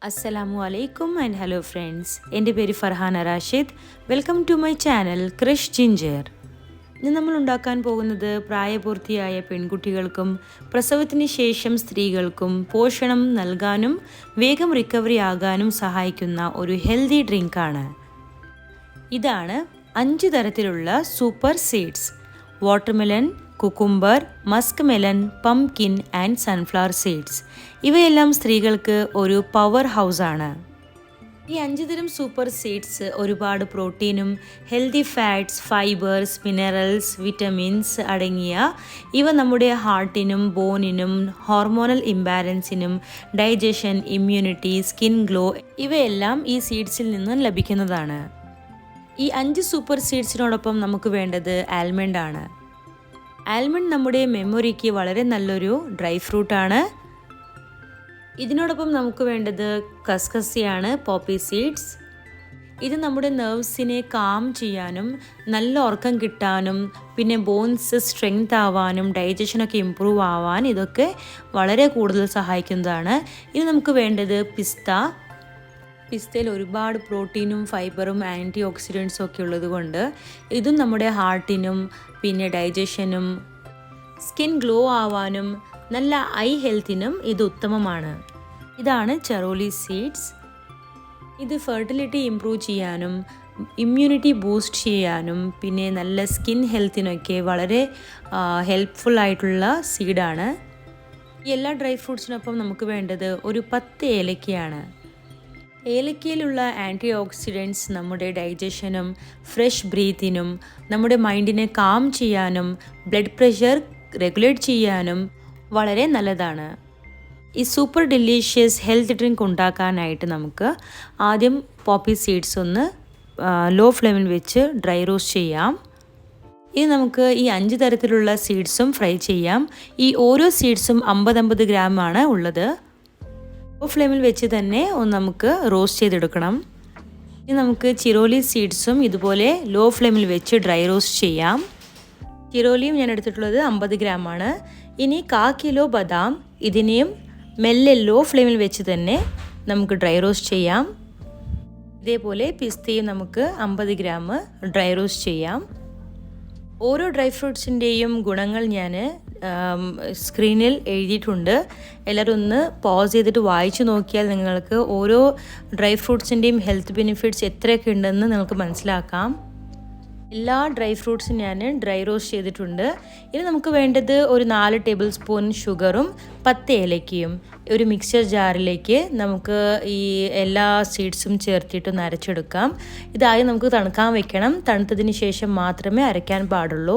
അസ്സലാമു അലൈക്കും and hello friends. എൻ്റെ പേര് Farhana Rashid. Welcome to my channel Crush Ginger. ഇന്ന് നമ്മൾ ഉണ്ടാക്കാൻ പോകുന്നത് പ്രായപൂർത്തിയായ പെൺകുട്ടികൾക്കും പ്രസവത്തിന് ശേഷം സ്ത്രീകൾക്കും പോഷണം നൽകാനും വേഗം റിക്കവറി ആകാനും സഹായിക്കുന്ന ഒരു ഹെൽത്തി ഡ്രിങ്കാണ്. ഇതാണ് 5 തരത്തിലുള്ള super seeds: watermelon, cucumber, Musk melon, pumpkin and sunflower seeds. ഇവയെല്ലാം സ്ത്രീകൾക്ക് ഒരു പവർ ഹൗസാണ്. ഈ 5 തരം സൂപ്പർ സീഡ്സ് ഒരുപാട് പ്രോട്ടീനും healthy fats, fibres, minerals, vitamins അടങ്ങിയ ഇവ നമ്മുടെ ഹാർട്ടിനും ബോണിനും ഹോർമോണൽ ഇംബാലൻസിനും ഡൈജഷൻ, ഇമ്മ്യൂണിറ്റി, സ്കിൻ ഗ്ലോ ഇവയെല്ലാം ഈ സീഡ്സിൽ നിന്നും ലഭിക്കുന്നതാണ്. ഈ 5 സൂപ്പർ സീഡ്സിനോടൊപ്പം നമുക്ക് വേണ്ടത് ആൽമണ്ട് ആണ്. ആൽമണ്ട് നമ്മുടെ മെമ്മറിക്ക് വളരെ നല്ലൊരു ഡ്രൈ ഫ്രൂട്ടാണ്. ഇതിനോടൊപ്പം നമുക്ക് വേണ്ടത് കസ്കസിയാണ്, പോപ്പി സീഡ്സ്. ഇത് നമ്മുടെ നെർവ്സിനെ കാം ചെയ്യാനും നല്ല ഉറക്കം കിട്ടാനും പിന്നെ ബോൺസ് സ്ട്രെങ്ത് ആവാനും ഡൈജഷനൊക്കെ ഇമ്പ്രൂവ് ആവാൻ ഇതൊക്കെ വളരെ കൂടുതൽ സഹായിക്കുന്നതാണ്. ഇനി നമുക്ക് വേണ്ടത് പിസ്തയിൽ ഒരുപാട് പ്രോട്ടീനും ഫൈബറും ആൻറ്റി ഓക്സിഡൻസും ഒക്കെ ഉള്ളത് കൊണ്ട് ഇതും നമ്മുടെ ഹാർട്ടിനും പിന്നെ ഡൈജഷനും സ്കിൻ ഗ്ലോ ആവാനും നല്ല ഐ ഹെൽത്തിനും ഇത് ഉത്തമമാണ്. ഇതാണ് ചെറോലി സീഡ്സ്. ഇത് ഫെർട്ടിലിറ്റി ഇംപ്രൂവ് ചെയ്യാനും ഇമ്മ്യൂണിറ്റി ബൂസ്റ്റ് ചെയ്യാനും പിന്നെ നല്ല സ്കിൻ ഹെൽത്തിനൊക്കെ വളരെ ഹെൽപ്ഫുൾ ആയിട്ടുള്ള സീഡാണ്. ഈ എല്ലാ ഡ്രൈ ഫ്രൂട്ട്സിനൊപ്പം നമുക്ക് വേണ്ടത് ഒരു 10 ഏലക്കയാണ്. ഏലക്കയിലുള്ള ആൻറ്റി ഓക്സിഡൻറ്റ്സ് നമ്മുടെ ഡൈജഷനും ഫ്രഷ് ബ്രീത്തിനും നമ്മുടെ മൈൻഡിനെ കാം ചെയ്യാനും ബ്ലഡ് പ്രഷർ റെഗുലേറ്റ് ചെയ്യാനും വളരെ നല്ലതാണ്. ഈ സൂപ്പർ ഡെലീഷ്യസ് ഹെൽത്ത് ഡ്രിങ്ക് ഉണ്ടാക്കാനായിട്ട് നമുക്ക് ആദ്യം പോപ്പി സീഡ്സ് ഒന്ന് ലോ ഫ്ലെയിമിൽ വെച്ച് ഡ്രൈ റോസ്റ്റ് ചെയ്യാം. ഇനി നമുക്ക് ഈ 5 തരത്തിലുള്ള സീഡ്സും ഫ്രൈ ചെയ്യാം. ഈ ഓരോ സീഡ്സും 50-50 ഗ്രാമാണ് ഉള്ളത്. ലോ ഫ്ലെയിമിൽ വെച്ച് തന്നെ ഒന്ന് നമുക്ക് റോസ്റ്റ് ചെയ്തെടുക്കണം. ഇനി നമുക്ക് ചിരോലി സീഡ്സും ഇതുപോലെ ലോ ഫ്ലെയിമിൽ വെച്ച് ഡ്രൈ റോസ്റ്റ് ചെയ്യാം. ചിരോലിയും ഞാൻ എടുത്തിട്ടുള്ളത് 50 ഗ്രാമാണ്. ഇനി 1/4 കിലോ ബദാം, ഇതിനെയും മെല്ലെ ലോ ഫ്ലെയിമിൽ വെച്ച് തന്നെ നമുക്ക് ഡ്രൈ റോസ്റ്റ് ചെയ്യാം. ഇതേപോലെ പിസ്തയും നമുക്ക് 50 ഗ്രാം ഡ്രൈ റോസ്റ്റ് ചെയ്യാം. ഓരോ ഡ്രൈ ഫ്രൂട്ട്സിൻ്റെയും ഗുണങ്ങൾ ഞാൻ സ്ക്രീനിൽ എഴുതിയിട്ടുണ്ട്. എല്ലാവരും ഒന്ന് പോസ് ചെയ്തിട്ട് വായിച്ചു നോക്കിയാൽ നിങ്ങൾക്ക് ഓരോ ഡ്രൈ ഫ്രൂട്ട്സിൻ്റെയും ഹെൽത്ത് ബെനിഫിറ്റ്സ് എത്രയൊക്കെ ഉണ്ടെന്ന് നിങ്ങൾക്ക് മനസ്സിലാക്കാം. എല്ലാ ഡ്രൈ ഫ്രൂട്ട്സും ഞാൻ ഡ്രൈ റോസ്റ്റ് ചെയ്തിട്ടുണ്ട്. ഇനി നമുക്ക് വേണ്ടത് ഒരു 4 ടേബിൾ സ്പൂൺ ഷുഗറും 10 ഏലക്കയും. ഒരു മിക്സർ ജാറിലേക്ക് നമുക്ക് ഈ എല്ലാ സീഡ്സും ചേർത്തിട്ടൊന്ന് അരച്ചെടുക്കാം. ഇതായി നമുക്ക് തണുക്കാൻ വെക്കണം. തണുത്തതിന് ശേഷം മാത്രമേ അരയ്ക്കാൻ പാടുള്ളൂ.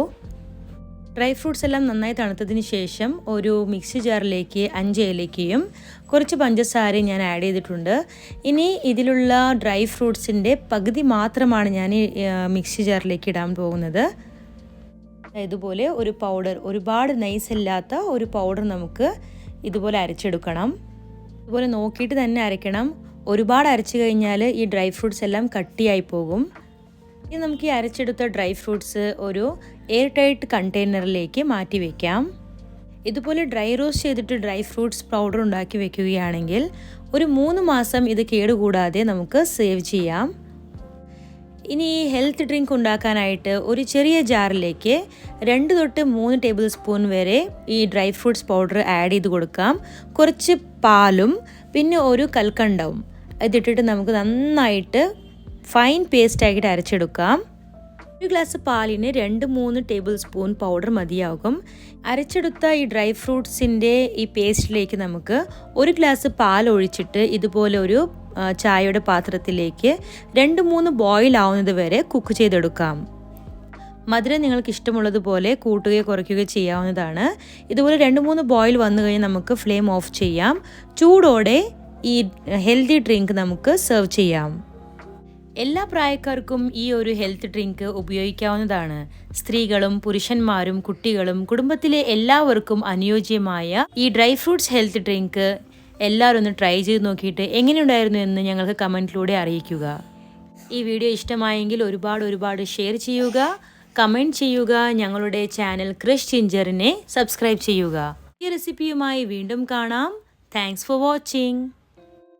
ഡ്രൈ ഫ്രൂട്ട്സ് എല്ലാം നന്നായി തണുത്തതിന് ശേഷം ഒരു മിക്സി ജാറിലേക്ക് 5 ഏലക്കയും കുറച്ച് പഞ്ചസാരയും ഞാൻ ആഡ് ചെയ്തിട്ടുണ്ട്. ഇനി ഇതിലുള്ള ഡ്രൈ ഫ്രൂട്ട്സിൻ്റെ പകുതി മാത്രമാണ് ഞാൻ മിക്സി ജാറിലേക്ക് ഇടാൻ പോകുന്നത്. ഇതുപോലെ ഒരു പൗഡർ, ഒരുപാട് നൈസ് അല്ലാത്ത ഒരു പൗഡർ നമുക്ക് ഇതുപോലെ അരച്ചെടുക്കണം. ഇതുപോലെ നോക്കിയിട്ട് തന്നെ അരയ്ക്കണം. ഒരുപാട് അരച്ചു കഴിഞ്ഞാൽ ഈ ഡ്രൈ ഫ്രൂട്ട്സ് എല്ലാം കട്ടിയായി പോകും. ഇനി നമുക്ക് ഈ അരച്ചെടുത്ത ഡ്രൈ ഫ്രൂട്ട്സ് ഒരു എയർ ടൈറ്റ് കണ്ടെയ്നറിലേക്ക് മാറ്റി വയ്ക്കാം. ഇതുപോലെ ഡ്രൈ റോസ്റ്റ് ചെയ്തിട്ട് ഡ്രൈ ഫ്രൂട്ട്സ് പൗഡർ ഉണ്ടാക്കി വെക്കുകയാണെങ്കിൽ ഒരു 3 മാസം ഇത് കേടുകൂടാതെ നമുക്ക് സേവ് ചെയ്യാം. ഇനി ഈ ഹെൽത്ത് ഡ്രിങ്ക് ഉണ്ടാക്കാനായിട്ട് ഒരു ചെറിയ ജാറിലേക്ക് 2 തൊട്ട് 3 ടേബിൾ സ്പൂൺ വരെ ഈ ഡ്രൈ ഫ്രൂട്ട്സ് പൗഡർ ആഡ് ചെയ്ത് കൊടുക്കാം. കുറച്ച് പാലും പിന്നെ ഒരു കൽക്കണ്ടവും ഇതിട്ടിട്ട് നമുക്ക് നന്നായിട്ട് ഫൈൻ പേസ്റ്റായിട്ട് അരച്ചെടുക്കാം. ഒരു ഗ്ലാസ് പാലിന് 2-3 ടേബിൾ സ്പൂൺ പൗഡർ മതിയാകും. അരച്ചെടുത്ത ഈ ഡ്രൈ ഫ്രൂട്ട്സിൻ്റെ ഈ പേസ്റ്റിലേക്ക് നമുക്ക് 1 ഗ്ലാസ് പാൽ ഒഴിച്ചിട്ട് ഇതുപോലെ ഒരു ചായയുടെ പാത്രത്തിലേക്ക് 2-3 ബോയിൽ ആവുന്നത് വരെ കുക്ക് ചെയ്തെടുക്കാം. മധുരം നിങ്ങൾക്ക് ഇഷ്ടമുള്ളതുപോലെ കൂട്ടുകയോ കുറയ്ക്കുകയോ ചെയ്യാവുന്നതാണ്. ഇതുപോലെ 2-3 ബോയിൽ വന്നു കഴിഞ്ഞാൽ നമുക്ക് ഫ്ലെയിം ഓഫ് ചെയ്യാം. ചൂടോടെ ഈ ഹെൽത്തി ഡ്രിങ്ക് നമുക്ക് സെർവ് ചെയ്യാം. എല്ലാ പ്രായക്കാർക്കും ഈ ഒരു ഹെൽത്ത് ഡ്രിങ്ക് ഉപയോഗിക്കാവുന്നതാണ്. സ്ത്രീകളും പുരുഷന്മാരും കുട്ടികളും കുടുംബത്തിലെ എല്ലാവർക്കും അനുയോജ്യമായ ഈ ഡ്രൈ ഫ്രൂട്ട്സ് ഹെൽത്ത് ഡ്രിങ്ക് എല്ലാവരും ഒന്ന് ട്രൈ ചെയ്ത് നോക്കിയിട്ട് എങ്ങനെയുണ്ടായിരുന്നു എന്ന് ഞങ്ങൾക്ക് കമൻറ്റിലൂടെ അറിയിക്കുക. ഈ വീഡിയോ ഇഷ്ടമായെങ്കിൽ ഒരുപാട് ഷെയർ ചെയ്യുക, കമൻറ്റ് ചെയ്യുക. ഞങ്ങളുടെ ചാനൽ ക്രഷ് ജിഞ്ചറിനെ സബ്സ്ക്രൈബ് ചെയ്യുക. ഈ റെസിപ്പിയുമായി വീണ്ടും കാണാം. Thanks for watching.